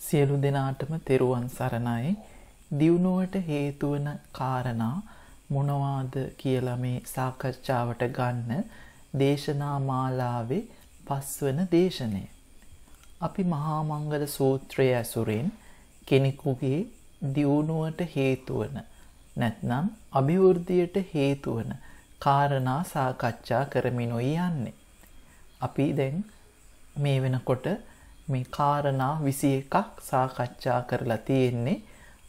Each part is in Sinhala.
සියලු දෙනාටම තෙරුවන් සරණයි. දියුණුවට හේතු වන කාරණා මොනවාද කියලා මේ සාකච්ඡාවට ගන්න දේශනා මාලාවේ 5 වන දේශනය. අපි මහා මංගල සූත්‍රය ඇසුරින් කෙනෙකුගේ දියුණුවට හේතු වන නැත්නම් අභිවෘද්ධියට හේතු වන කාරණා සාකච්ඡා කරමිනුයි යන්නේ. අපි දැන් මේ වෙනකොට මේ කාරණා 21ක් සාකච්ඡා කරලා තියෙන්නේ.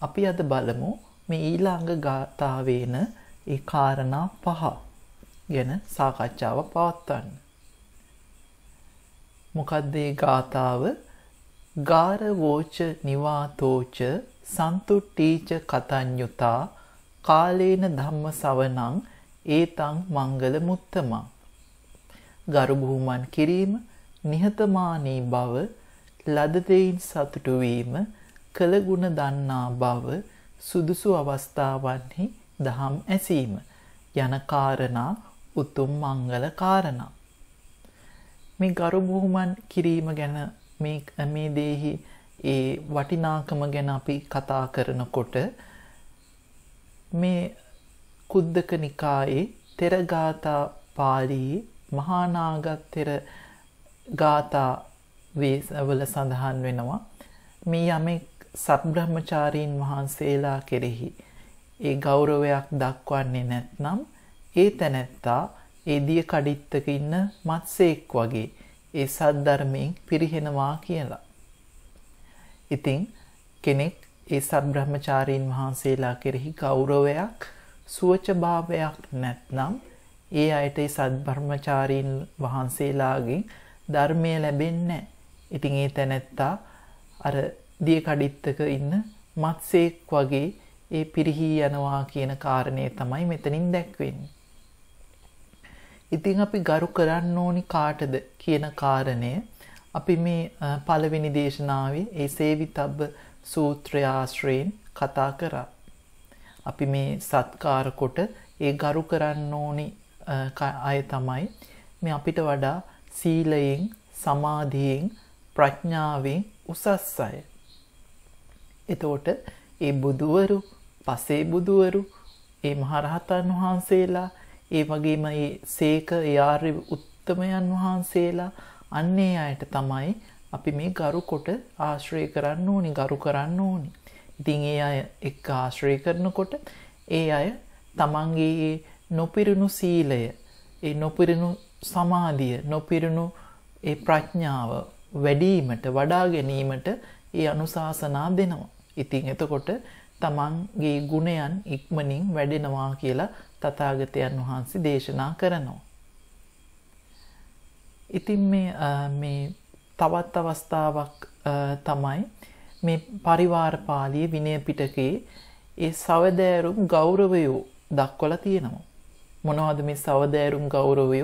අපි අද බලමු මේ ඊළඟ ගාථාවේන ඒ කාරණා 5 ගැන සාකච්ඡාව පවත්වන්න. මොකද්ද මේ ගාථාව? ගාර වෝච නිවාතෝච සන්තුට්ඨීච කතඤ්ඤුතා කාලේන ධම්ම සවණං ඒතං මංගල මුත්තමං. ගරු බුහුමන් කිරීම, නිහතමානී බව, ලද දෙයින් සතුටු වීම, කළ ගුණ දන්නා බව, සුදුසු අවස්ථාවන්හි දහම් ඇසීම යන කාරණා උතුම් මංගල කාරණා. මේ ගරු බුහුමන් කිරීම ගැන මේ දේහි ඒ වටිනාකම ගැන අපි කතා කරනකොට මේ කුද්දක නිකායේ තෙරගාථා පාළියේ මහා නාගතෙර ගාථා වල සඳහන් වෙනවා මේ යමෙක් සත්බ්‍රහ්මචාරීන් වහන්සේලා කෙරෙහි ඒ ගෞරවයක් දක්වන්නේ නැත්නම් ඒ තැනැත්තා ඒ දිය කඩਿੱත්තක ඉන්න මත්සෙක් වගේ ඒ සද්ධර්මයෙන් පිරිහෙනවා කියලා. ඉතින් කෙනෙක් ඒ සත්බ්‍රහ්මචාරීන් වහන්සේලා කෙරෙහි ගෞරවයක් සුවචභාවයක් නැත්නම් ඒ අයට ඒ සත්බ්‍රහ්මචාරීන් වහන්සේලාගෙන් ධර්මය ලැබෙන්නේ නැහැ. ඉතින් ඒ තැනැත්තා අර දිය කඩਿੱත්තක ඉන්න මත්සෙක් වගේ ඒ පිරිහී යනවා කියන කාරණේ තමයි මෙතනින් දැක්වෙන්නේ. ඉතින් අපි ගරු කරන්න ඕනි කාටද කියන කාරණය අපි මේ පළවෙනි දේශනාවේ ඒ සේවිතබ්බ සූත්‍රය ආශ්‍රයෙන් කතා කරා. අපි මේ සත්කාර කොට ඒ ගරු කරන්න ඕනි අය තමයි මේ අපිට වඩා සීලයෙන්, සමාධියෙන්, ප්‍රඥාවෙන් උසස් අය. එතකොට ඒ බුදුවරු, පසේ බුදුවරු, ඒ මහරහතන් වහන්සේලා, ඒ වගේම ඒ සේක ආර්ය උත්තමයන් වහන්සේලා අන්නේ අයට තමයි අපි මේ ගරු කොට ආශ්‍රය කරන්න ඕනි, ගරු කරන්න ඕනි. ඉතින් ඒ අය එක්ක ආශ්‍රය කරනකොට ඒ අය තමන්ගේ නොපිරුණු සීලය, ඒ නොපිරුණු සමාධිය, නොපිරුණු ඒ ප්‍රඥාව වැඩිවීමට, වඩා ගැනීමට ඒ අනුශාසනා දෙනවා. ඉතින් එතකොට තමන්ගේ ගුණයන් ඉක්මනින් වැඩෙනවා කියලා තථාගතයන් වහන්සේ දේශනා කරනවා. ඉතින් මේ තවත් අවස්ථාවක් තමයි මේ පරිවාර පාළියේ විනය පිටකේ ඒ සවදෑරුම් ගෞරවය දක්වලා තියෙනවා. මොනවද මේ සවදෑරුම් ගෞරවය?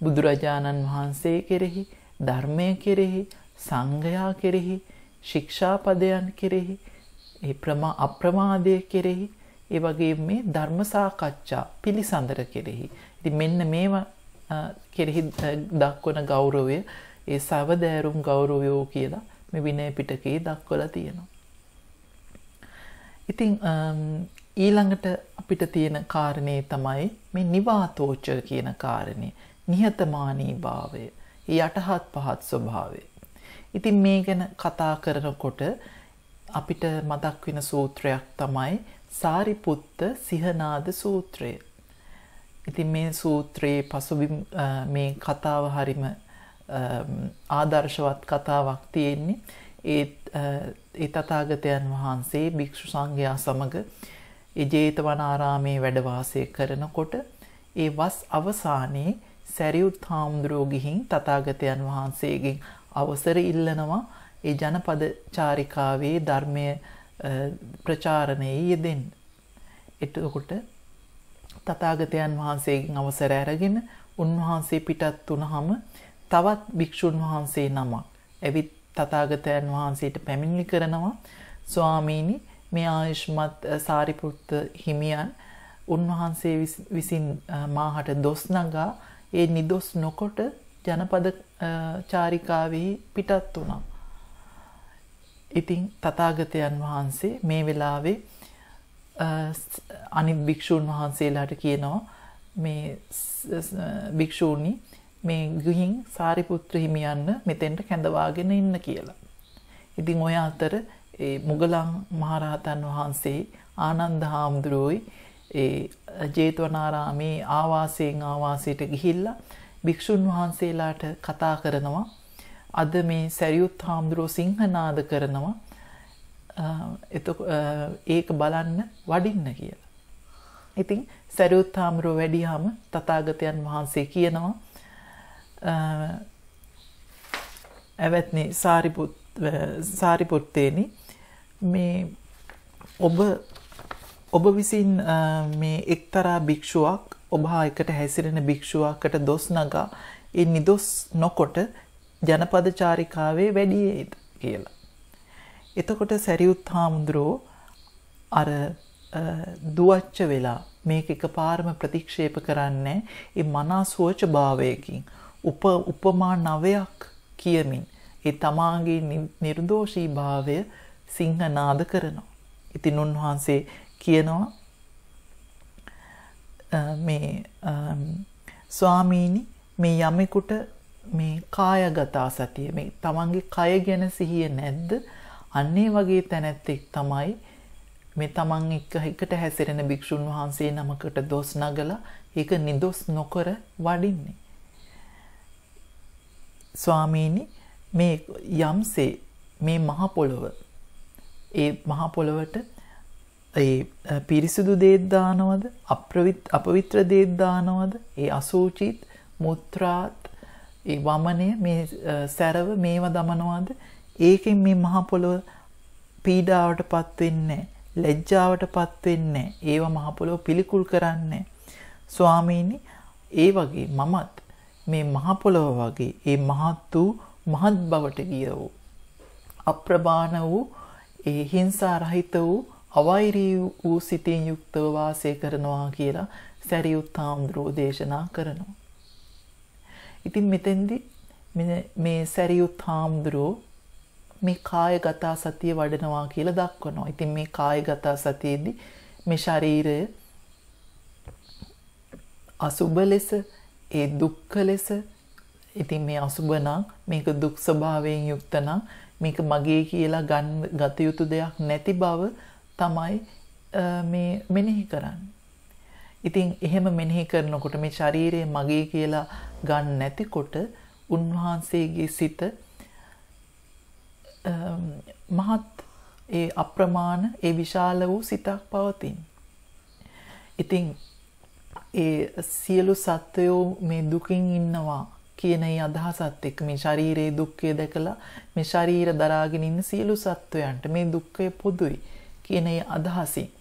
බුදුරජාණන් වහන්සේ කෙරෙහි, ධර්මය කෙරෙහි, සංඝයා කෙරෙහි, ශික්ෂාපදයන් කෙරෙහි, ඒ අප්‍රමාදය කෙරෙහි, ඒ වගේම මේ ධර්ම සාකච්ඡා පිළිසඳර කෙරෙහි. ඉතින් මෙන්න මේවා කෙරෙහි දක්වන ගෞරවය ඒ සවදෑරුම් ගෞරවය කියලා මේ විනය පිටකේ දක්වලා තියෙනවා. ඉතින් ඊළඟට අපිට තියෙන කාරණේ තමයි මේ නිවාතෝච කියන කාරණේ. නිහතමානී භාවය, යටහත් පහත් ස්වභාවය. ඉතින් මේ ගැන කතා කරනකොට අපිට මතක් වෙන සූත්‍රයක් තමයි සාරිපුත්ත සිහනාද සූත්‍රය. ඉතින් මේ සූත්‍රයේ පසුබිම් මේ කතාව හරිම ආදර්ශවත් කතාවක් තියෙන්නේ. ඒ තථාගතයන් වහන්සේ භික්ෂු සංඝයා සමග ඒ ජේතවනාරාමේ වැඩ වාසය කරනකොට ඒ වස් අවසානයේ සරියුත් හාමුදුරුවෝ ගිහින් තථාගතයන් වහන්සේගෙන් අවසර ඉල්ලනවා ඒ ජනපද චාරිකාවේ ධර්මය ප්‍රචාරණයේ යෙදෙන්න. එතකොට තථාගතයන් වහන්සේගෙන් අවසර අරගෙන උන්වහන්සේ පිටත් වුණාම තවත් භික්ෂුන් වහන්සේ නමක් ඇවිත් තථාගතයන් වහන්සේට පැමිණිලි කරනවා, ස්වාමීනි මේ ආයුෂ්මත් සාරිපුත්ත හිමියන් උන්වහන්සේ විසින් මාහට දොස් නගා ඒ නිදොස් නොකොට ජනපද චාරිකාවේ පිටත් වුණා. ඉතින් තථාගතයන් වහන්සේ මේ වෙලාවේ අනිත් භික්ෂුන් වහන්සේලාට කියනවා මේ භික්ෂූනි මේ ගිහින් සාරිපුත්‍ර හිමියන් මෙතෙන්ට කැඳවාගෙන ඉන්න කියලා. ඉතින් ඔය අතර ඒ මුගලන් මහරහතන් වහන්සේ ආනන්ද හාමුදුරුවෝයි ඒ ජේතවනාරාමේ ආවාසයෙන් ආවාසයට ගිහිල්ලා භික්ෂුන් වහන්සේලාට කතා කරනවා. අද මේ සරියුත් හාමුදුරුවෝ සිංහනාද කරනවා. ඒක බලන්න වඩින්න කියලා. ඉතින් සරියුත් හාමුදුරුවෝ වැඩියාම තථාගතයන් වහන්සේ කියනවා එවත්නි සාරිපුත්තේනි මේ ඔබ විසින් මේ එක්තරා භික්ෂුවක් ඔබ හා එකට හැසිරෙන භික්ෂුවකට දොස් නගා ඒ නිදොස් නොකොට ජනපද චාරිකාවේ වැඩියේද කියලා. එතකොට සරියුත් හාමුදුරුවෝ අර දුවච්ච වෙලා මේක එකපාරම ප්‍රතික්ෂේප කරන්නේ ඒ මනසෝච භාවයකින් උපමා නවයක් කියමින් ඒ තමාගේ නිර්දෝෂී භාවය සිංහනාද කරනවා. ඉතින් උන්වහන්සේ කියනවා මේ ස්වාමීනි මේ යමෙකුට මේ කායගත සතිය මේ තමන්ගේ කය ගැන සිහිය නැද්ද? අන්නේ වගේ තැනැත්තෙක් තමයි මේ තමන් එකට හැසිරෙන භික්ෂුන් වහන්සේ නමකට දොස් නගලා ඒක නිදොස් නොකර වඩින්නේ. ස්වාමීනි මේ යම්සේ මේ මහ පොළොව ඒ මහ පොළොවට ඒ පිරිසුදු දේත් දානවද අපවිත්‍ර දේත් දානවද ඒ අසුචිත් මුත්‍රාත් ඒ වමනය මේ සැරව මේවා දමනවද ඒකෙන් මේ මහ පොළොව පීඩාවටපත් වෙන්නේ ලැජ්ජාවටපත් වෙන්නේ ඒවා මහ පොළොව පිළිකුල් කරන්නේ ස්වාමීනි ඒ වගේ මමත් මේ මහ පොළොව වගේ ඒ මහත් වූ මහත් බවට ගිය වූ අප්‍රමාණ වූ ඒ හිංසා රහිත වූ අවෛරී වූ සිතින් යුක්තව වාසය කරනවා කියලා සරියුත් හාමුදුරුවෝ දේශනා කරනවා. ඉතින් මෙතෙන්දී මේ සරියුත් හාමුදුරුවෝ මේ කායගත සතිය වඩනවා කියලා දක්වනවා. ඉතින් මේ කායගත සතියේදී මේ ශරීරය අසුබ ලෙස ඒ දුක්ඛ ලෙස ඉතින් මේ අසුබ නම් මේක දුක් ස්වභාවයෙන් යුක්ත නම් මේක මගේ කියලා ගත යුතු දෙයක් නැති බව තමයි මේ මෙනෙහි කරන්නේ. ඉතින් එහෙම මෙනෙහි කරනකොට මේ ශරීරය මගේ කියලා ගන්න නැතිකොට උන්වහන්සේගේ සිත මහත් ඒ අප්‍රමාණ ඒ විශාල වූ සිතක් පවතින. ඉතින් ඒ සියලු සත්වයෝ මේ දුකින් ඉන්නවා කියන ඒ අදහසත් එක්ක මේ ශරීරයේ දුක්ඛය දැකලා මේ ශරීර දරාගෙන ඉන්න සියලු සත්වයන්ට මේ දුක්ඛය පොදුයි කියන ඒ අදහසින්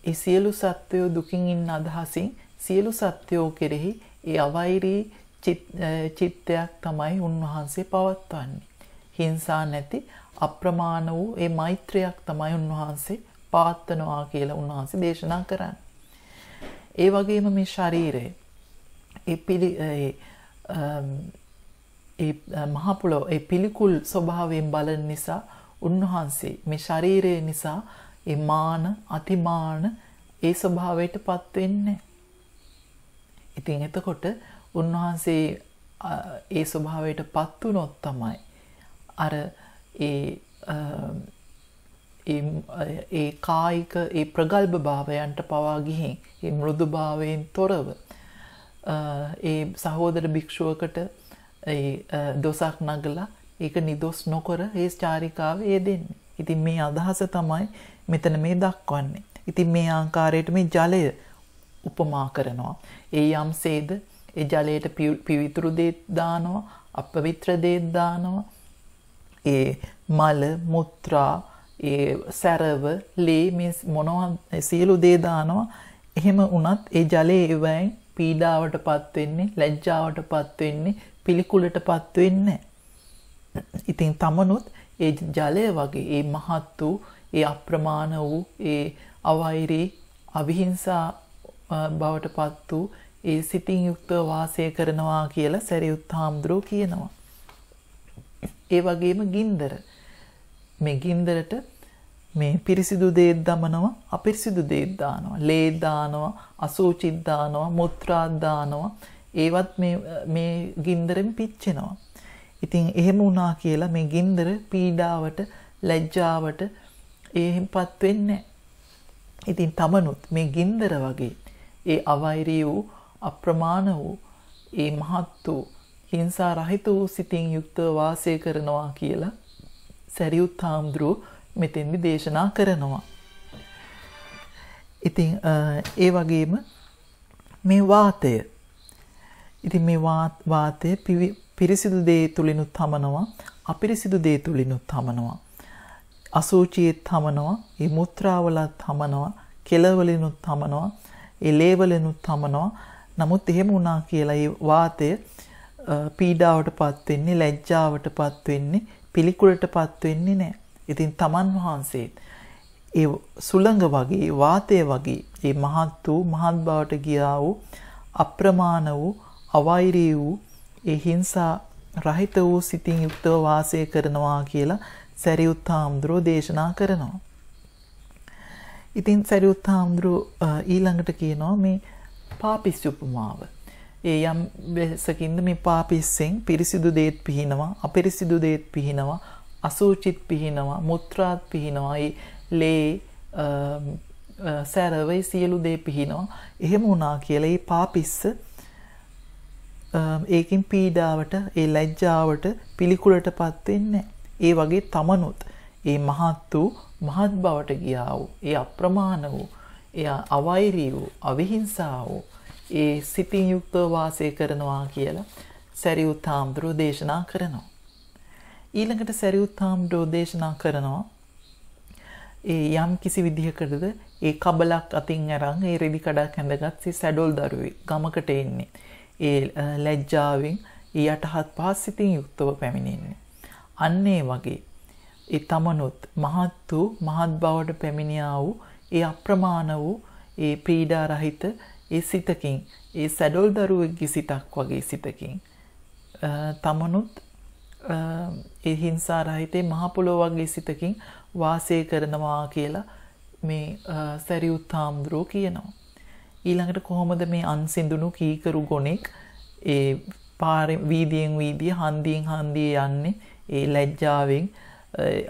ඒ සියලු සත්වයෝ දුකින් ඉන්න අදහසින් සියලු සත්වයෝ කෙරෙහි ඒ අවෛරී චිත්තයක් තමයි උන්වහන්සේ පවත්වන්නේ. හිංසා නැති අප්‍රමාණ වූ ඒ මෛත්‍රයක් තමයි උන්වහන්සේ පවත්වනවා කියලා උන්වහන්සේ දේශනා කරන්නේ. ඒ වගේම මේ ශරීරය ඒ මහ පොළොව ඒ පිළිකුල් ස්වභාවයෙන් බලන නිසා උන්වහන්සේ මේ ශරීරය නිසා ඒ මාන අතිමාන ඒ ස්වභාවයටපත් වෙන්නේ. ඉතින් එතකොට උන්වහන්සේ ඒ ස්වභාවයටපත් වුණොත් තමයි අර ඒ කායික ඒ ප්‍රගල්භ භාවයන්ට පවා ගිහින් ඒ මෘදු භාවයෙන් තොරව ඒ සහෝදර භික්ෂුවකට ඒ දොසක් නගලා ඒක නිදොස් නොකර ඒ චාරිකාවේ යෙදෙන්නේ. ඉතින් මේ අදහස තමයි මෙතන මේ දක්වන්නේ. ඉතින් මේ ආකාරයට මේ ජලය උපමා කරනවා. ඒ යම්සේද ඒ ජලයට පිවිතුරු දේත් දානවා, අපවිත්‍ර දේත් දානවා. ඒ මල, මුත්‍රා, ඒ සැරව, ලේ මේ මොනවා සියලු දේ දානවා. එහෙම වුණත් ඒ ජලයේ එවයින් පීඩාවටපත් වෙන්නේ, ලැජ්ජාවටපත් වෙන්නේ, පිළිකුලටපත් වෙන්නේ. ඉතින් තමනුත් ඒ ජලය වගේ ඒ මහත් වූ ඒ අප්‍රමාණ වූ ඒ අවෛරී අවිහිංසා බවටපත් වූ ඒ සිතින් යුක්තව වාසය කරනවා කියලා සරියුත් හාමුදුරුවෝ කියනවා. ඒ වගේම ගින්දර මේ ගින්දරට මේ පිරිසිදු දේත් දමනවා, අපිරිසිදු දේත් දානවා, ලේ දානවා, අසුචිත් දානවා, මුත්‍රාත් දානවා. ඒවත් මේ ගින්දරෙන් පිච්චෙනවා. ඉතින් එහෙම වුණා කියලා මේ ගින්දර පීඩාවට, ලැජ්ජාවට එහෙම්පත් වෙන්නේ. ඉතින් තමනුත් මේ ගින්දර වගේ ඒ අවෛරී වූ, අප්‍රමාණ වූ, ඒ මහත් වූ, හිංසා රහිත වූ සිතින් යුක්තව වාසය කරනවා කියලා සරියුත් හාමුදුරුවෝ මෙතෙන්දි දේශනා කරනවා. ඉතින් ඒ වගේම මේ වාතය. ඉතින් මේ වාතය පිරිසිදු දේ තුලිනුත් හමනවා, අපිරිසිදු දේ තුලිනුත් හමනවා. අසුචියෙත් හමනවා, ඒ මුත්‍රාවලත් හමනවා, කෙලවලිනුත් හමනවා, ඒ ලේවලිනුත් හමනවා. නමුත් එහෙම වුණා කියලා ඒ වාතය පීඩාවටපත් වෙන්නේ, ලැජ්ජාවටපත් වෙන්නේ, පිළිකුලටපත් වෙන්නේ නැහැ. ඉතින් තමන් වහන්සේ ඒ සුළඟ වගේ, වාතය වගේ ඒ මහත් වූ, මහත් බවට ගියා වූ, අප්‍රමාණ වූ, අවෛරී වූ, ඒ හිංසා රහිත වූ සිතින් යුක්තව වාසය කරනවා කියලා සරියුත් හාමුදුරුවෝ දේශනා කරනවා. ඉතින් සරියුත් හාමුදුරුවෝ ඊළඟට කියනවා මේ පාපිස් උපමාව. ඒ යම් වෙසකින්ද මේ පාපිස්සෙන් පිරිසිදු දේත් පිහිනවා, අපිරිසිදු දේත් පිහිනවා, අසුචිත් පිහිනවා, මුත්‍රාත් පිහිනවා, ඒ ලේ සැරවයි සියලු දේ පිහිනවා. එහෙම වුණා කියලා ඒ පාපිස්ස ඒකින් පීඩාවට, ඒ ලැජ්ජාවට, පිළිකුලටපත් වෙන්නේ. ඒ වගේ තමනුත් ඒ මහත් වූ, මහත් බවට ගියා වූ, ඒ අප්‍රමාණ වූ, ඒ අවෛරී වූ, අවිහිංසා වූ ඒ සිතින් යුක්තව වාසය කරනවා කියලා සරියුත් හාමුදුරුවෝ දේශනා කරනවා. ඊළඟට සරියුත් හාමුදුරුවෝ දේශනා කරනවා ඒ යම් කිසි විදිහකටද ඒ කබලක් අතින් අරන් ඒ රෙදි කඩක් ඇඳගත් සැඩොල් දරුවෙක් ගමකට එන්නේ. ඒ ලැජ්ජාවෙන් යටහත් පහත් සිතින් යුක්තව පැමිණෙන්නේ. අන්න ඒ වගේ ඒ තමනුත් මහත් වූ, මහත් බවට පැමිණියා වූ, ඒ අප්‍රමාණ වූ, ඒ පීඩා රහිත ඒ සිතකින්, ඒ සැඩොල් දරුවෙක්ගේ සිතක් වගේ සිතකින් තමනුත් ඒ හිංසා රහිතේ මහ පොළොව වගේ සිතකින් වාසය කරනවා කියලා මේ සරියුත් හාමුදුරුවෝ කියනවා. ඊළඟට කොහොමද මේ අන්සිඳුණු කීකරු ගොනෙක් ඒ පාරේ වීදියෙන් වීදිය, හන්දියෙන් හන්දිය යන්නේ ඒ ලැජ්ජාවෙන්,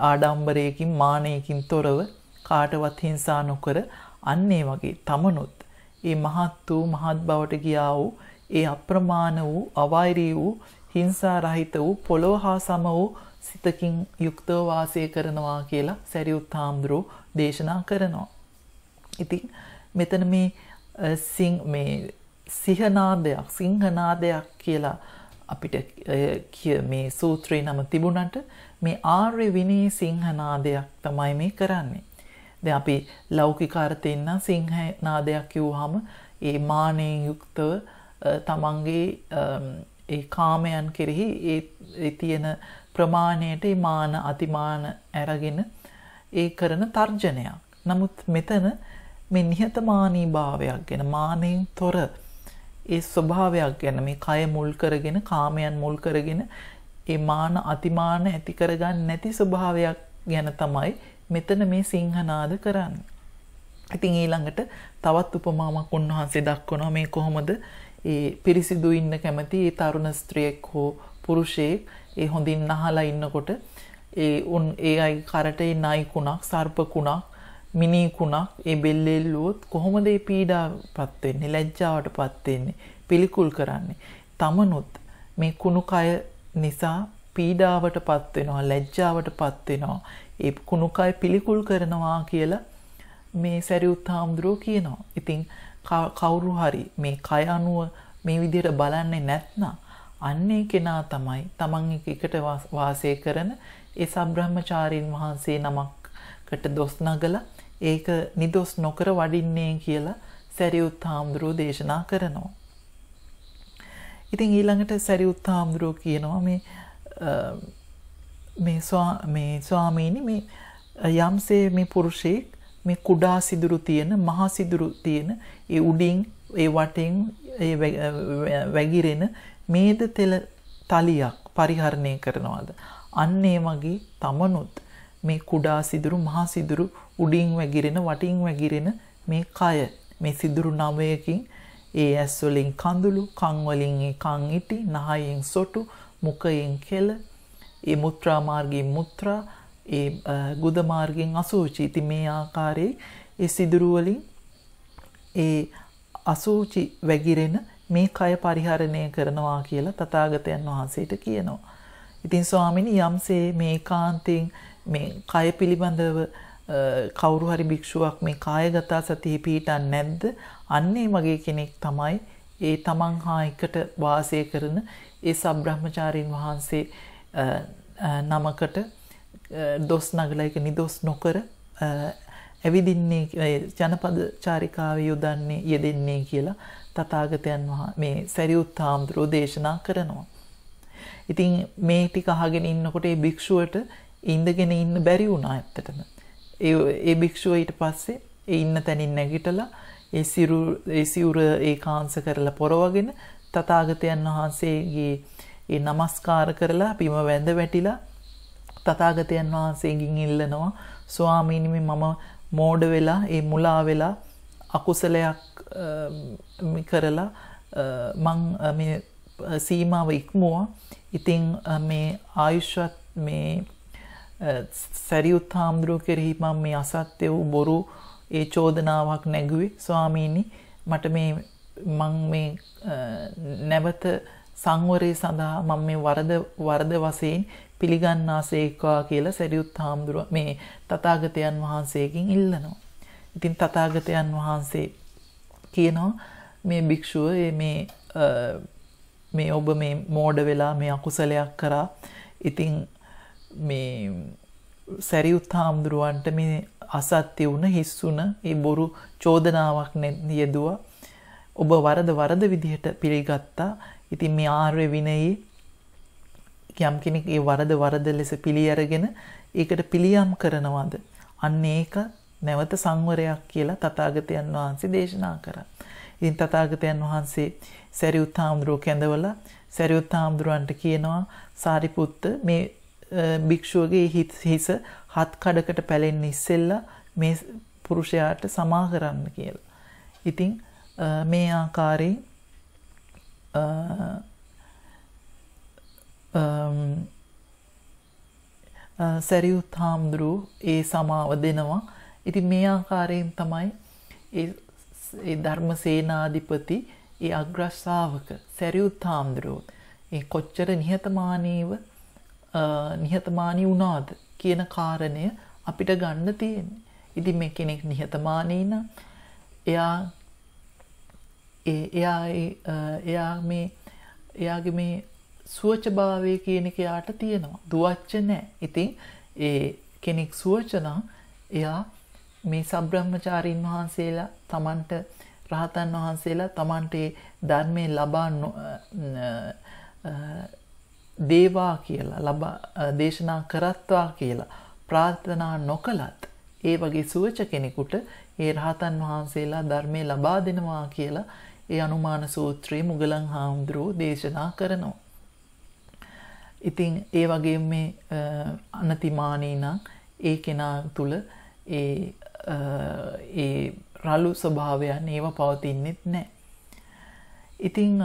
ආඩම්බරයකින්, මානයකින් තොරව, කාටවත් හිංසා නොකර. අන්න ඒ වගේ තමනුත් ඒ මහත් වූ, මහත් බවට ගියා වූ, ඒ අප්‍රමාණ වූ, අවෛරී වූ, හිංසා රහිත වූ, පොළොව හා සම වූ සිතකින් යුක්තව වාසය කරනවා කියලා සරියුත් හාමුදුරුවෝ දේශනා කරනවා. ඉතින් මෙතන මේ සිංහනාදයක් කියලා අපිට මේ සූත්‍රේ නම තිබුණට මේ ආර්ය විනී සිංහනාදයක් තමයි මේ කරන්නේ. දැන් අපි ලෞකික අර්ථයෙන් නම් සිංහනාදයක් කිව්වහම ඒ මානෙන් යුක්තව තමන්ගේ ඒ කාමයන් කෙරෙහි ඒ තියෙන ප්‍රමාණයට ඒ මාන අතිමාන අරගෙන ඒ කරන තර්ජනයක්. නමුත් මෙතන මේ නිහතමානී භාවයක් ගැන, මානෙන් තොර ඒ ස්වභාවයක් ගැන, මේ කය මුල් කරගෙන, කාමයන් මුල් කරගෙන ඒ මාන අතිමාන ඇති කරගන්න නැති ස්වභාවයක් ගැන තමයි මෙතන මේ සිංහනාද කරන්නේ. ඉතින් ඊළඟට තවත් උපමාවක් උන්වහන්සේ දක්වනවා මේ කොහොමද ඒ පිරිසිදු ඉන්න කැමති ඒ තරුණ ස්ත්‍රියෙක් හෝ පුරුෂයෙක් ඒ හොඳින් නහලා ඉන්නකොට ඒ අය කරට ඒ නයි කුණක්, සර්ප කුණක්, මිනි කුණක් ඒ බෙල්ලෙල්ලුවොත් කොහොමද ඒ පීඩාවටපත් වෙන්නේ, ලැජ්ජාවටපත් වෙන්නේ, පිළිකුල් කරන්නේ. තමනුත් මේ කුණු කය නිසා පීඩාවටපත් වෙනවා, ලැජ්ජාවටපත් වෙනවා, ඒ කුණු කය පිළිකුල් කරනවා කියලා මේ සරියුත් හාමුදුරුවෝ කියනවා. ඉතින් කවුරු හරි මේ කය අනුව මේ විදිහට බලන්නේ නැත්නම් අන්නේ කෙනා තමයි තමන් එකට වාසය කරන ඒ සබ්‍රහ්මචාරීන් වහන්සේ නමකට දොස් නගලා ඒක නිදොස් නොකර වඩින්නේ කියලා සරියුත් හාමුදුරුවෝ දේශනා කරනවා. ඉතින් ඊළඟට සරියුත් හාමුදුරුවෝ කියනවා මේ ස්වාමීනි මේ යම්සේ මේ පුරුෂයෙක් මේ කුඩා සිදුරු තියෙන, මහා සිදුරු තියෙන, ඒ උඩින් ඒ වටෙන් ඒ වැగిරෙන මේද තෙල තලියක් පරිහරණය කරනවාද, අන්න ඒ වගේ තමනුත් මේ කුඩා සිදුරු මහා සිදුරු උඩින් වැగిරෙන වටින් වැగిරෙන මේ කය මේ සිදුරු 9කින් ඒ ඇස් වලින් කඳුළු කන් වලින් ඒ කන් ඉටි නහයෙන් සොටු මුඛයෙන් කෙල ඒ මුත්‍රා මාර්ගයෙන් මුත්‍රා ඒ ගුද මාර්ගයෙන් අසුචි. ඉතින් මේ ආකාරයේ ඒ සිදුරු වලින් ඒ අසුචි වැగిරෙන මේ කය පරිහරණය කරනවා කියලා තථාගතයන් වහන්සේට කියනවා. ඉතින් ස්වාමීනි යම්සේ මේ කාන්තෙන් මේ කය පිළිබඳව කවුරු හරි භික්ෂුවක් මේ කායගත සතිය පිහිටන් නැද්ද? අන්නේ වගේ කෙනෙක් තමයි ඒ තමන් හා එකට වාසය කරන ඒ සබ්‍රහ්මචාරීන් වහන්සේ නමකට දොස් නගලා එක නිදොස් නොකර ඇවිදින්නේ ජනපද චාරිකාවේ යෙදෙන්නේ කියලා තථාගතයන් මේ සරියුත් හාමුදුරුවෝ දේශනා කරනවා. ඉතින් මේ ටික අහගෙන ඉන්නකොට ඒ භික්ෂුවට ඉඳගෙන ඉන්න බැරි වුණා ඇත්තටම. ඒ භික්ෂුව ඊට පස්සේ ඒ ඉන්න තැනින් නැගිටලා ඒ සිවුර ඒකාංශ කරලා පොරවගෙන තථාගතයන් වහන්සේගේ ඒ নমස්කාර කරලා බිම වැඳ වැටිලා තථාගතයන් වහන්සේගෙන් ඉල්ලනවා ස්වාමීනි මම මෝඩ වෙලා ඒ මුලා වෙලා අකුසලයක් කරලා මං මේ සීමාව ඉක්මුවා. ඉතින් මේ ආයුෂ්වත් මේ සරියුත් හාමුදුරුවෝ කෙරෙහි මම මේ අසත්‍ය වූ බොරු ඒ චෝදනාවක් නැගුවේ ස්වාමීනි මට මං මේ නැවත සංවරය සඳහා මම මේ වරද වශයෙන් පිළිගන්නාසේක්වා කියලා සරියුත් හාමුදුරුවෝ මේ තථාගතයන් වහන්සේගෙන් ඉල්ලනවා. ඉතින් තථාගතයන් වහන්සේ කියනවා මේ භික්ෂුව මේ ඔබ මේ මෝඩ වෙලා මේ අකුසලයක් කරා. ඉතින් මේ සරියුත් හාමුදුරුවන්ට මේ අසත්‍ය වුණ හිස් වුණ ඒ බොරු චෝදනාවක් යෙදුවා. ඔබ වරද විදිහට පිළිගත්තා. ඉතින් මේ ආර්ය විනයේ යම් කෙනෙක් ඒ වරද ලෙස පිළි අරගෙන ඒකට පිළියම් කරනවද? අන්න ඒක නැවත සංවරයක් කියලා තථාගතයන් වහන්සේ දේශනා කරා. ඉතින් තථාගතයන් වහන්සේ සරියුත් හාමුදුරුවෝ කැඳවලා සරියුත් හාමුදුරුවන්ට කියනවා සාරිපුත්ත මේ භික්ෂුවගේ හිස හත් කඩකට පැලෙන්න ඉස්සෙල්ලා මේ පුරුෂයාට සමා කරන්න කියලා. ඉතින් මේ ආකාරයෙන් සරියුත් හාමුදුරුවෝ ඒ සමාව දෙනවා. ඉතින් මේ ආකාරයෙන් තමයි ඒ ධර්මසේනාධිපති ඒ අග්‍ර ශ්‍රාවක සරියුත් හාමුදුරුවෝ ඒ කොච්චර නිහතමානී වුණාද කියන කාරණය අපිට ගන්න තියෙන්නේ. ඉතින් මේ කෙනෙක් නිහතමානී නම් එයාගේ මේ සුවචභාවය කියන එක යාට තියෙනවා. දුවච්ච නැහැ. ඉතින් ඒ කෙනෙක් සුවච නම් එයා මේ සබ්‍රහ්මචාරීන් වහන්සේලා තමන්ට රහතන් වහන්සේලා තමන්ට ධර්මයේ ලබා දේවා කියලා දේශනා කරත්වා කියලා ප්‍රාර්ථනා නොකලත් ඒ වගේ සුවච කෙනෙකුට ඒ රහතන් වහන්සේලා ධර්මයේ ලබා දෙනවා කියලා ඒ අනුමාන සූත්‍රයේ මුගලන් හාමුදුරුවෝ දේශනා කරනවා. ඉතින් ඒ වගේ මේ අනතිමානී නම් ඒ කෙනා තුල ඒ රළු ස්වභාවයන් ඒව පවතින්නෙත් නැහැ. ඉතින්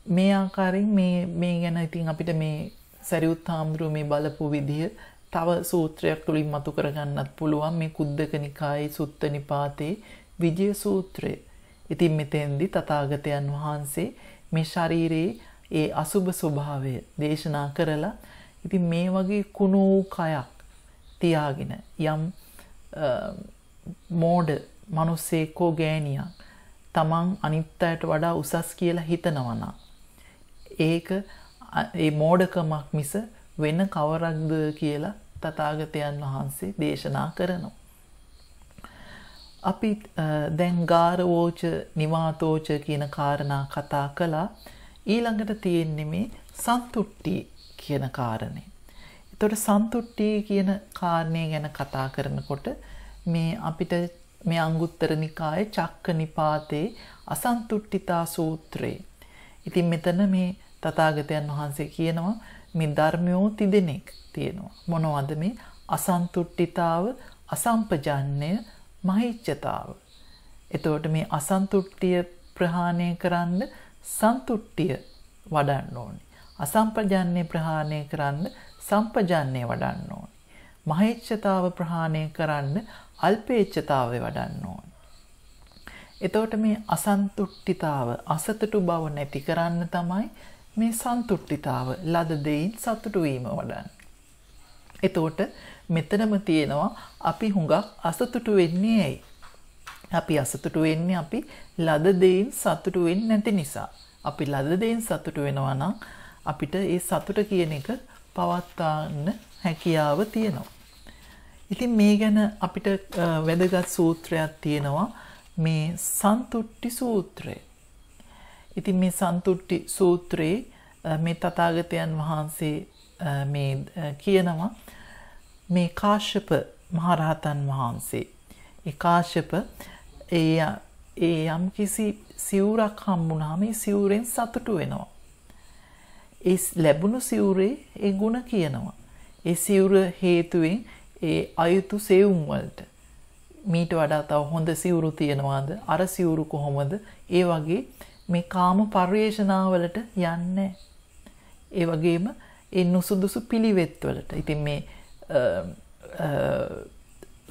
මේ ආකාරයෙන් මේ ගැන ඉතින් අපිට මේ සරියුත් හාමුදුරුවෝ මේ බලපු විදිහ තව සූත්‍රයක් තුලින් මතු කරගන්නත් පුළුවන්. මේ කුද්දක නිකායේ සුත්ත නිපාතේ විජය සූත්‍රය. ඉතින් මෙතෙන්දී තථාගතයන් වහන්සේ මේ ශරීරයේ ඒ අසුබ ස්වභාවය දේශනා කරලා ඉතින් මේ වගේ කුණු කයක් තියාගෙන යම් මෝඩ මිනිස්සෙකෝ ගෑණියක් තමන් අනිත් අයට වඩා උසස් කියලා හිතනවා නම් ඒක ඒ මෝඩකමක් මිස වෙන කවරක්ද කියලා තථාගතයන් වහන්සේ දේශනා කරනවා. අපි දැන් ගාරවෝච නිවාතෝච කියන කාරණා කතා කළා. ඊළඟට තියෙන්නේ මේ සන්තුට්ටි කියන කාරණේ. ඒතකොට සන්තුට්ටි කියන කාරණේ ගැන කතා කරනකොට මේ අපිට මේ අංගුත්තර නිකායේ චක්ක නිපාතේ අසන්තුට්ඨිතා සූත්‍රය. ඉතින් මෙතන මේ තථාගතයන් වහන්සේ කියනවා මේ ධර්මයෝ තිදෙනෙක් තියෙනවා. මොනවද මේ අසන්තුට්ඨිතාව, අසම්පජාන්‍ය, මහිච්ඡතාව. එතකොට මේ අසන්තුට්ඨිය ප්‍රහාණය කරන්න සන්තුට්ඨිය වඩන්න ඕනේ. අසම්පජාන්‍ය ප්‍රහාණය කරන්න සම්පජාන්‍ය වඩන්න ඕනේ. මහිච්ඡතාව ප්‍රහාණය කරන්න අල්පේච්ඡතාවය වඩන්න ඕනේ. එතකොට මේ අසන්තුට්ඨිතාව, අසතුටු බව නැති කරන්න තමයි මේ සන්තුට්ඨිතාව, ලද දෙයින් සතුටු වීම වඩන්නේ. එතකොට මෙතනම තියෙනවා අපි හුඟක් අසතුටු වෙන්නේ ඇයි? අපි අසතුටු වෙන්නේ අපි ලද දෙයින් සතුටු වෙන්නේ නැති නිසා. අපි ලද දෙයින් සතුටු වෙනවා නම් අපිට ඒ සතුට කියන එක පවත්වන්න හැකියාව තියෙනවා. ඉතින් මේ ගැන අපිට වැදගත් සූත්‍රයක් තියෙනවා, මේ සන්තුට්ටි සූත්‍රය. ඉතින් මේ සන්තුට්ටි සූත්‍රයේ මේ තථාගතයන් වහන්සේ මේ කියනවා මේ කාශ්‍යප මහරහතන් වහන්සේ, ඒ කාශ්‍යප ඒ යම් කිසි සිවුරක් හම්බුනහම ඒ සිවුරෙන් සතුටු වෙනවා. ඒ ලැබුණු සිවුරේ ඒ ಗುಣ කියනවා. ඒ සිවුර හේතුවෙන් ඒ අයුතු සෙවුම් වලට මීට වඩා තව හොඳ සිවුරු තියනවාද? අර සිවුරු කොහොමද? ඒ වගේ මේ කාම පරිේශනාවලට යන්නේ. ඒ වගේම ඒ නුසුදුසු පිළිවෙත් වලට. ඉතින් මේ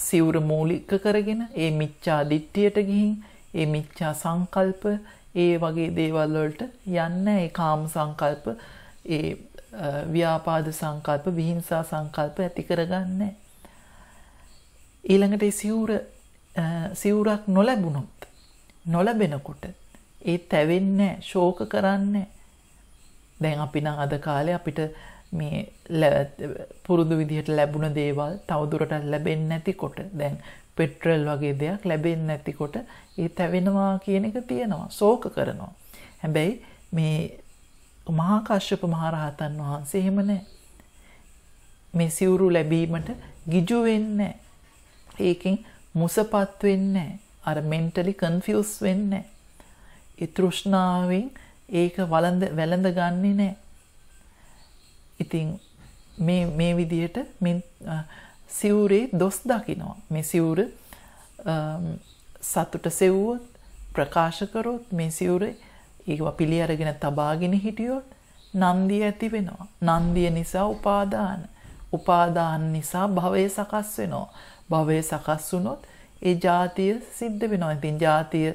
සිවුර මූලික කරගෙන ඒ මිච්ඡා දිට්ඨියට ගිහින් ඒ මිච්ඡා සංකල්ප ඒ වගේ දේවල් වලට යන්නේ. ඒ කාම සංකල්ප, ඒ ව්‍යාපාද සංකල්ප, විහිංසා සංකල්ප ඇති කරගන්නේ. ඊළඟට සිවුරක් නොලැබෙනකොට ඒ තැවෙන්නේ, ශෝක කරන්නේ. දැන් අපි නම් අද කාලේ අපිට මේ පුරුදු විදිහට ලැබුණ දේවල් තවදුරටත් ලැබෙන්නේ නැතිකොට, දැන් පෙට්‍රල් වගේ දෙයක් ලැබෙන්නේ නැතිකොට ඒ තැවෙනවා කියන එක තියෙනවා, ශෝක කරනවා. හැබැයි මේ මහා කාශ්‍යප මහරහතන් වහන්සේ එහෙම නැහැ. මේ සිවුරු ලැබීමට ගිජු වෙන්නේ, ඒකෙන් මුසපත් වෙන්නේ, අර මෙන්ටලි කන්ෆියුස් වෙන්නේ. ඒ තෘෂ්ණාවෙන් ඒක වැළඳ ගන්නෙ නැහැ. ඉතින් මේ විදිහට මේ සිවුරේ දොස් දකිනවා. මේ සිවුර සතුට සෙව්වොත්, ප්‍රකාශ කරොත්, මේ සිවුරේ ඒව පිළි අරගෙන තබාගෙන හිටියොත් නන්දිය ඇති වෙනවා. නන්දිය නිසා උපාදාන නිසා භවය සකස් වෙනවා. භවය සකස් වුණොත් ඒ ජාතිය සිද්ධ වෙනවා. ඉතින් ජාතිය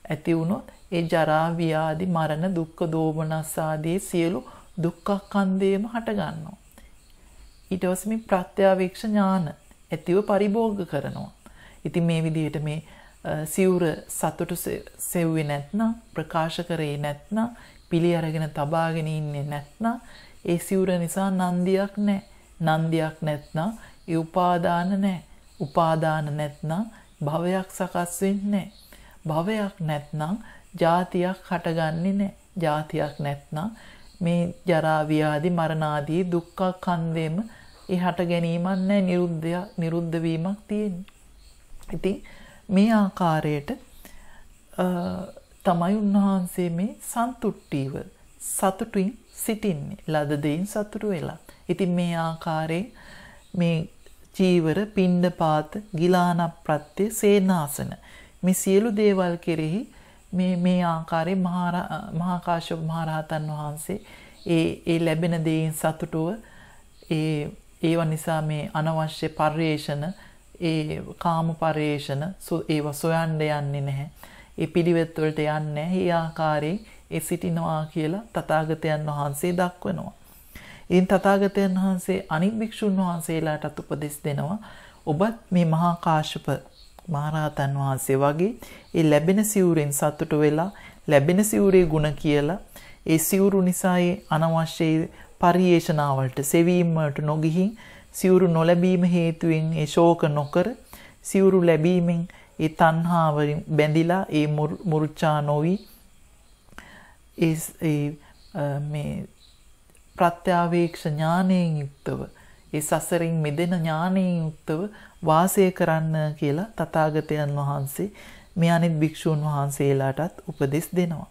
ඇති වුණොත් ඒ ජරා, ව්‍යාධි, මරණ, දුක්ඛ, දෝමනස් ආදී සියලු දුක්ඛ-කන්දේම හට ගන්නවා. ඊට පස්සේ මේ ප්‍රත්‍යාවේක්ෂ ඥාන ඇතිව පරිභෝග කරනවා. ඉතින් මේ විදිහට මේ සිවුර සතුට සෙව්වේ නැත්නම්, ප්‍රකාශ කරේ නැත්නම්, පිළි අරගෙන තබාගෙන ඉන්නේ නැත්නම් ඒ සිවුර නිසා නන්දියක් නැහැ. නන්දියක් නැත්නම් ඒ උපාදාන නැහැ. උපාදාන නැත්නම් භවයක් සකස් වෙන්නේ නැහැ. භවයක් නැත්නම් ජාතියක් හටගන්නේ නැහැ. ජාතියක් නැත්නම් මේ ජරා, ව්‍යාධි, මරණ ආදී දුක්ඛ කන්දේම ඒ හට ගැනීමක් නැහැ, නිරුද්ධ වීමක් තියෙන්නේ. ඉතින් මේ ආකාරයට තමයි උන්වහන්සේ මේ සන්තුට්ඨීව සතුටින් සිටින්නේ, ලද දෙයින් සතුටු වෙලා. ඉතින් මේ ආකාරයෙන් මේ චීවර, පිණ්ඩපාත, ගිලාන ප්‍රත්‍ය, සේනාසන මේ සියලු දේවල් කෙරෙහි මේ ආකාරයෙන් මහා කාශ්‍යප මහරහතන් වහන්සේ ඒ ලැබෙන දේෙන් සතුටුව ඒව නිසා මේ අනවශ්‍ය පරිේශන, ඒ කාම පරිේශන ඒව සොයන්න යන්නේ නැහැ. ඒ පිළිවෙත් වලට යන්නේ නැහැ. ඒ ආකාරයෙන් ඒ සිටිනවා කියලා තථාගතයන් වහන්සේ දක්වනවා. ඉතින් තථාගතයන් වහන්සේ අනිත් භික්ෂුන් වහන්සේලාටත් උපදෙස් දෙනවා. ඔබත් මේ මහා කාශ්‍යප මහරහතන් වහන්සේ වගේ ඒ ලැබෙන සිවුරෙන් සතුට වෙලා, ලැබෙන සිවුරේ ගුණ කියලා, ඒ සිවුරු නිසා ඒ අනවශ්‍ය පරිේශනාවලට, සෙවීම වලට නොගිහින්, සිවුරු නොලැබීම හේතුවෙන් ඒ ශෝක නොකර, සිවුරු ලැබීමෙන් ඒ තණ්හාවලින් බැඳිලා ඒ මුර්ඡා නොවි, මේ ප්‍රත්‍යාවේක්ෂ ඥානයෙන් යුක්තව, ඒ සසරින් මිදෙන ඥානයෙන් යුක්තව වාසය කරන්න කියලා තථාගතයන් වහන්සේ මේ අනිත් භික්ෂූන් වහන්සේලාටත් උපදෙස් දෙනවා.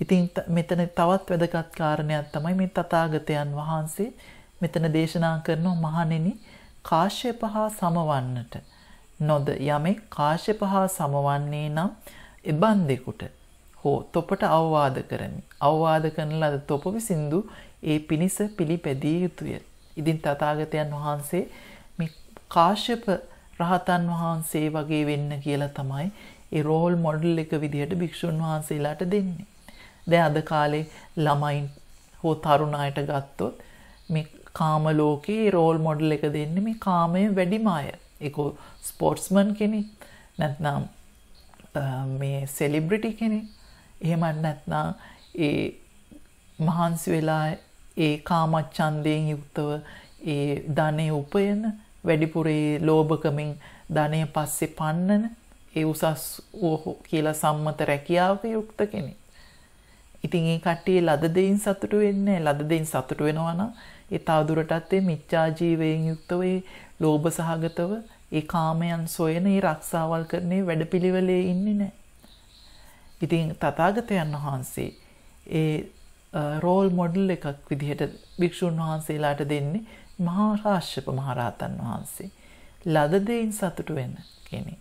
ඉතින් මෙතන තවත් වැදගත් කාරණයක් තමයි මේ තථාගතයන් වහන්සේ මෙතන දේශනා කරනවා මහණෙනි කාශ්‍යප හා සමවන්නට නොද යමෙක් කාශ්‍යප හා සමවන්නේ නම් එබන්දෙකුට හෝ තොපට අවවාද කරමි. අවවාද කරන ලද තොප විසින්දු ඒ පිනිස පිළිපැදිය යුතුය. ඉතින් තථාගතයන් වහන්සේ මේ කාශ්‍යප රහතන් වහන්සේ වගේ වෙන්න කියලා තමයි ඒ රෝල් මොඩල් එක විදිහට භික්ෂුන් වහන්සේලාට දෙන්නේ. දැන් අද කාලේ ළමයින් හෝ තරුණ අයට ගත්තොත් මේ කාම ලෝකේ රෝල් මොඩල් එක දෙන්නේ මේ කාමයේ වැඩිම අය. ඒක ස්පෝර්ට්ස්මන් කෙනෙක් නැත්නම් මේ සෙලිබ්‍රිටි කෙනෙක්. එහෙම නැත්නම් ඒ මහන්සි වෙලා ඒ කාමච්ඡන්දයෙන් යුක්තව ඒ ධනෙ උපයන වැඩිපුර ඒ ලෝභකමින් ධනෙ පස්සේ පන්නන ඒ උසස් කියලා සම්මත රැකියාවක යුක්ත කෙනෙක්. ඉතින් ඒ කට්ටිය ලද දෙයින් සතුටු වෙන්නේ ලද දෙයින් සතුටු වෙනවා නම් ඒ තවදුරටත් ඒ මිච්ඡා ජීවයෙන් යුක්තව ඒ ලෝභ සහගතව ඒ කාමයන් සොයන ඒ රක්ෂාවල් කරන්නේ වැඩපිළිවෙලේ ඉන්නේ නැහැ. ඉතින් තථාගතයන් වහන්සේ ඒ රෝල් මොඩල් එකක් විදිහට භික්ෂුන් වහන්සේලාට දෙන්නේ මහා කාශ්‍යප මහරහතන් වහන්සේ. ලද දෙයින් සතුටු වෙන කෙනෙක්.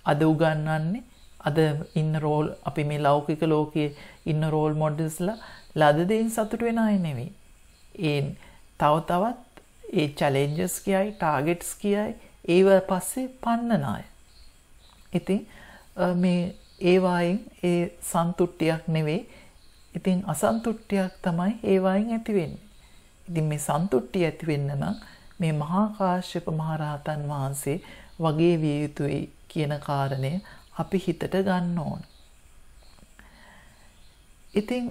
අද උගන්වන්නේ අද ඉන්න රෝල් අපි මේ ලෞකික ලෝකයේ ඉන්න රෝල් මොඩල්ස්ලා ලද දෙයින් සතුටු වෙන අය නෙවෙයි. ඒ තවත් ඒ චැලෙන්ජස් කියයි ටාගට්ස් කියයි ඒව පස්සේ පන්නන අය. ඉතින් මේ ඒ වයින් ඒ සන්තුට්ටියක් නෙවෙයි. ඉතින් අසන්තුට්ටියක් තමයි ඒ වයින් ඇති වෙන්නේ. ඉතින් මේ සන්තුට්ටිය ඇති වෙන්න නම් මේ මහා කාශ්‍යප මහරහතන් වහන්සේ වගේ විය යුතුයි කියන කාරණය අපි හිතට ගන්න ඕන. ඉතින්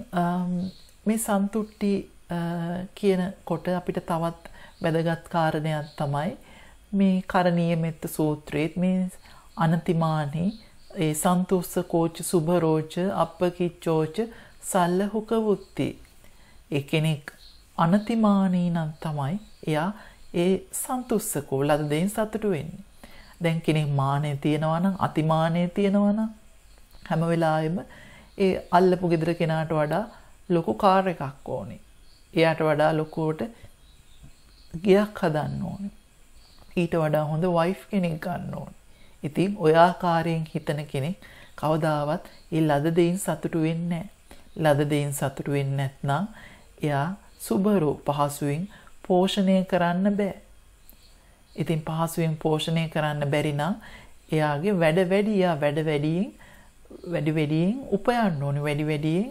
මේ සන්තුට්ටි කියන කොට අපිට තවත් වැදගත් කාරණයක් තමයි මේ කරණීය මෙත්ත සූත්‍රයේත් මේ අනතිමානි ඒ සන්තුස්ස කෝච සුභරෝච අප්පකිච්චෝච සල්ලහුක වුත්ති. ඒ කෙනෙක් අනතිමානී නම් තමයි එයා ඒ සන්තුස්සකෝ ලද දෙයින් සතුටු වෙන්නේ. දැන් කෙනෙක් මානෙ තියනවා නම් අතිමානෙ තියනවා නම් හැම වෙලාවෙම ඒ අල්ලපු ගෙදර කෙනාට වඩා ලොකු කාර් එකක් ඕනේ. එයාට වඩා ලොකුවට ගියක් හදන්න ඕනේ. ඊට වඩා හොඳ වයිෆ් කෙනෙක් ගන්න ඕනේ. ඉතින් ඔය ආකාරයෙන් හිතන කෙනෙක් කවදාවත් ඒ ලද දෙයින් සතුටු වෙන්නේ නැහැ. ලද දෙයින් සතුටු වෙන්නේ නැත්නම් එයා සුබරෝ පහසුවෙන් පෝෂණය කරන්න බෑ. ඉතින් පහසුවෙන් පෝෂණය කරන්න බැරි නම් එයාගේ වැඩ වැඩියෙන් උපයන්න ඕනේ. වැඩියෙන්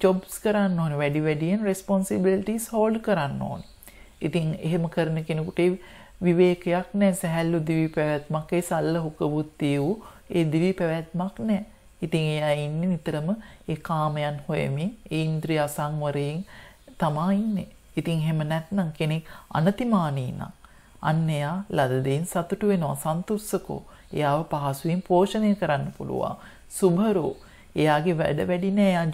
ජොබ්ස් කරන්න ඕනේ. වැඩියෙන් responsibilities hold කරන්න ඕනේ. ඉතින් එහෙම කරන කෙනෙකුට විවේකයක් නැහැ. සැහැල්ලු දිවි පැවැත්මක් ඒ සල්ල හුක බුද්ධිය වූ ඒ දිවි පැවැත්මක් නැහැ. ඉතින් එයා ඉන්නේ නිතරම ඒ කාමයන් හොයමින් ඒ ඉන්ද්‍රිය අසංවරයෙන් තමයි ඉන්නේ. ඉතින් එහෙම නැත්නම් කෙනෙක් අනතිමානී නම් අන්න එයා ලද දෙයින් සතුටු වෙනවා. සන්තුස්සකෝ. එයාව පහසුවෙන් පෝෂණය කරන්න පුළුවන්. සුභරෝ. එයාගේ වැඩ වැඩි නෑ. එයා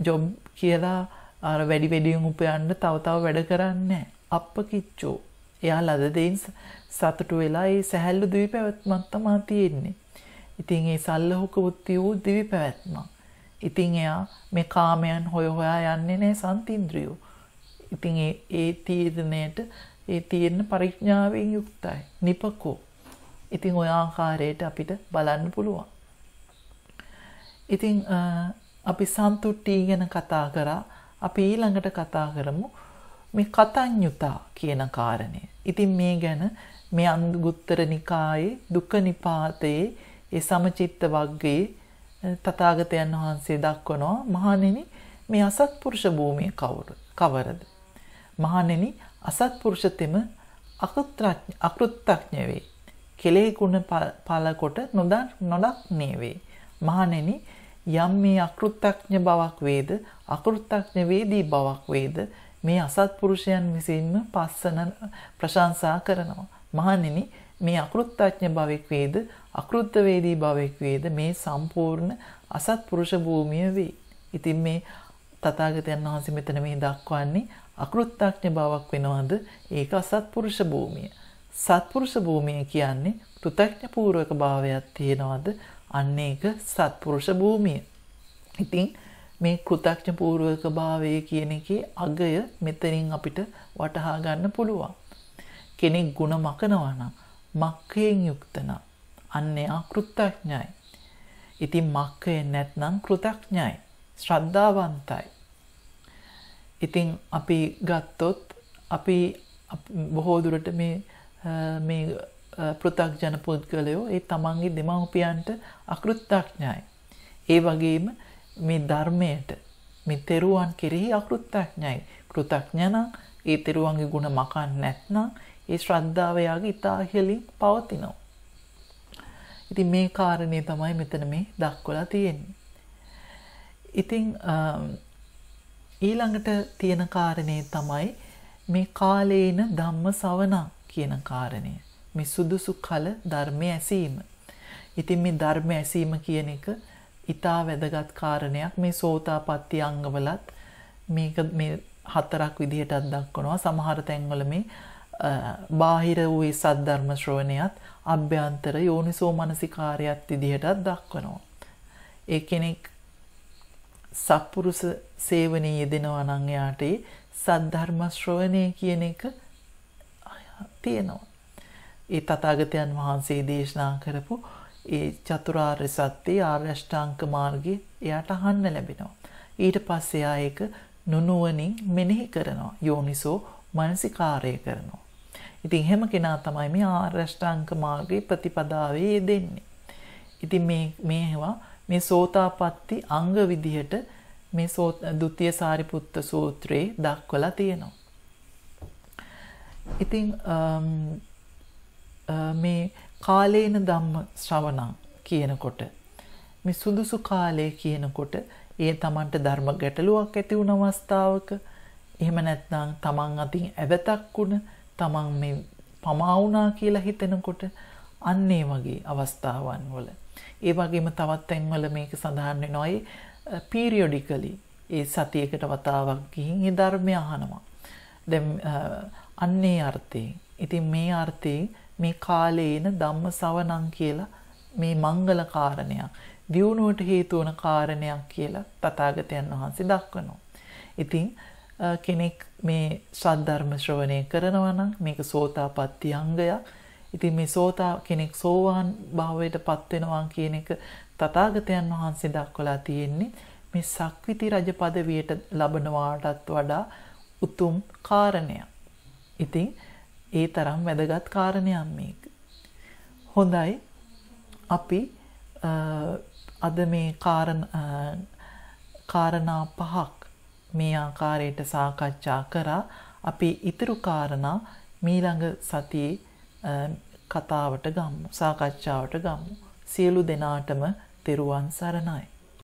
ජොබ් කියලා අර වැඩියෙන් උපයන්න තව වැඩ කරන්නේ නෑ. අප්පකිච්චෝ. එයා ලද දෙයින් සතුටු වෙලා ඒ සැහැල්ලු දිවි පැවැත්මක් තමයි තියෙන්නේ. ඉතින් ඒ සල්ලහුක වුත්ති වූ දිවි පැවැත්මක්. ඉතින් එයා මේ කාමයන් හොයා යන්නේ නෑ සන්තින්ද්‍රියෝ. ඉතින් ඒ තීරණ පරිඥාවෙන් යුක්තයි. නිපකෝ. ඉතින් ඔය ආකාරයට අපිට බලන්න පුළුවන්. ඉතින් අපි සන්තුට්ටි ගැන කතා කරා. අපි ඊළඟට කතා කරමු මේ කතඤ්ඤුතා කියන කාරණය. ඉතින් මේ ගැන මේ අංගුත්තර නිකායේ දුක්ඛ නිපාතයේ ඒ සමචිත්ත වග්ගයේ තථාගතයන් වහන්සේ දක්වනවා මහණෙනි මේ අසත්පුරුෂ භූමිය කවරද? මහණෙනි අසත්පුරුෂතෙම අකෘතඥ වේ. කෙලෙහි ගුණ පල කොට නොදක්නේ වේ. මහණෙනි යම් මේ අකෘතඥ බවක් වේද අකෘතඥ වේදී බවක් වේද මේ අසත්පුරුෂයන් විසින්ම පස්සන ප්‍රශංසා කරනවා. මහණෙනි මේ අකෘතඥ භවෙක් වේද අකෘත වේදී භවෙක් වේද මේ සම්පූර්ණ අසත්පුරුෂ භූමිය වේ. ඉතින් මේ තථාගතයන් වහන්සේ මෙතන මේ දක්වන්නේ අකෘතඥ බවක් වෙනවද? ඒක අසත්පුරුෂ භූමිය. සත්පුරුෂ භූමිය කියන්නේ කෘතඥ පූර්වක භාවයක් තියෙනවද? අන්න ඒක සත්පුරුෂ භූමිය. ඉතින් මේ කෘතඥ පූර්වක භාවය කියන එකේ අගය මෙතනින් අපිට වටහා ගන්න පුළුවන්. කෙනෙක් ಗುಣ මකනවා නම් මක්කයෙන් යුක්ත නම් අන්‍යයා කෘතඥයි. ඉතින් මක්කය නැත්නම් කෘතඥයි, ශ්‍රද්ධාවන්තයි. ඉතින් අපි ගත්තොත් අපි බොහෝ දුරට මේ පෘථග්ජන පුද්ගලයෝ ඒ තමන්ගේ දෙමව්පියන්ට අකෘතඥයි. ඒ වගේම මේ ධර්මයට මේ තෙරුවන් කෙරෙහි අකෘතඥයි. කෘතඥ නම් ඒ තෙරුවන්ගේ ගුණ මකන්නේ නැත්නම් ඒ ශ්‍රද්ධාව යාගේ ඉතා ඉහළින් පවතිනවා. ඉතින් මේ කාරණේ තමයි මෙතන මේ දක්වලා තියෙන්නේ. ඉතින් ඊළඟට තියෙන කාරණේ තමයි මේ කාලේන ධම්ම ශ්‍රවණං කියන කාරණය. මේ සුදුසු කල ධර්මය ඇසීම. ඉතින් මේ ධර්ම ඇසීම කියන එක ඊටා වැදගත් කාරණයක්. මේ සෝතාපට්ටි අංගවලත් මේක මේ 4ක් විදිහටත් දක්වනවා. සමහර තැන්වල මේ බාහිර වූ සද්ධර්ම ශ්‍රවණයත් අභ්‍යන්තර යෝනිසෝ මනසිකාරයත් විදිහටත් දක්වනවා. ඒ කෙනෙක් සත්පුරුෂ සේවනයේ යෙදෙනවා නම් යාට සද්ධර්ම ශ්‍රවණය කියන එක තියෙනවා. ඒ තථාගතයන් වහන්සේ දේශනා කරපු ඒ චතුරාර්ය සත්‍ය ආර්ය අෂ්ටාංග මාර්ගයේ එයාට අහන්න ලැබෙනවා. ඊට පස්සේ ආ ඒක නුනුවණින් මෙනෙහි කරනවා. යෝනිසෝ මනසිකාරය කරනවා. ඉතින් එහෙම කෙනා තමයි මේ ආර්ය අෂ්ටාංග මාර්ගයේ ප්‍රතිපදාවේ යෙදෙන්නේ. ඉතින් මේ සෝතාපට්ටි අංග විදිහට මේ ဒုတိ ය සාරිපුත්ත සූත්‍රයේ දක්වලා තියෙනවා. ඉතින් මේ කාලේන ධම්ම ශ්‍රවණං කියනකොට මේ සුදුසු කාලය කියනකොට ඒ තමන්ට ධර්ම ගැටලුවක් ඇති වුණ අවස්ථාවක එහෙම නැත්නම් තමන් අතින් ඇවතක් වුණ තමන් මේ පමා වුණා කියලා හිතෙනකොට අන්න ඒ වගේ අවස්ථාවන් වල ඒ වගේම තවත් තැන්වල මේක සඳහන් වෙනවා පීරියොඩිකලි ඒ සතියකට වතාවක් ගිහින් ඒ ධර්මය අහනවා. දැන් අන්නේ අර්ථයෙන්. ඉතින් මේ අර්ථයෙන් මේ කාලේන ධම්ම ශ්‍රවණං කියලා මේ මංගල කාරණයක්, දියුණුවට හේතු වන කාරණයක් කියලා තථාගතයන් වහන්සේ දක්වනවා. ඉතින් කෙනෙක් මේ සද්ධර්ම ශ්‍රවණය කරනවා නම් මේක සෝතාපට්ටි අංගයක්. ඉතින් මේ කෙනෙක් සෝවාන් භාවයට පත් වෙනවා කියන එක තථාගතයන් වහන්සේ දක්වලා තියෙන්නේ මේ සක්විති රජ පදවියට ලබනවාටත් වඩා උතුම් කාරණයක්. ඉතින් ඒ තරම් වැදගත් කාරණයක් මේක. හොඳයි. අපි අද මේ කාරණා 5ක් මේ ආකාරයට සාකච්ඡා කරා. අපි ඊතුරු කාරණා ඊළඟ සතියේ කතාවට ගමු, සාකච්ඡාවට ගමු. සියලු දෙනාටම තෙරුවන් සරණයි.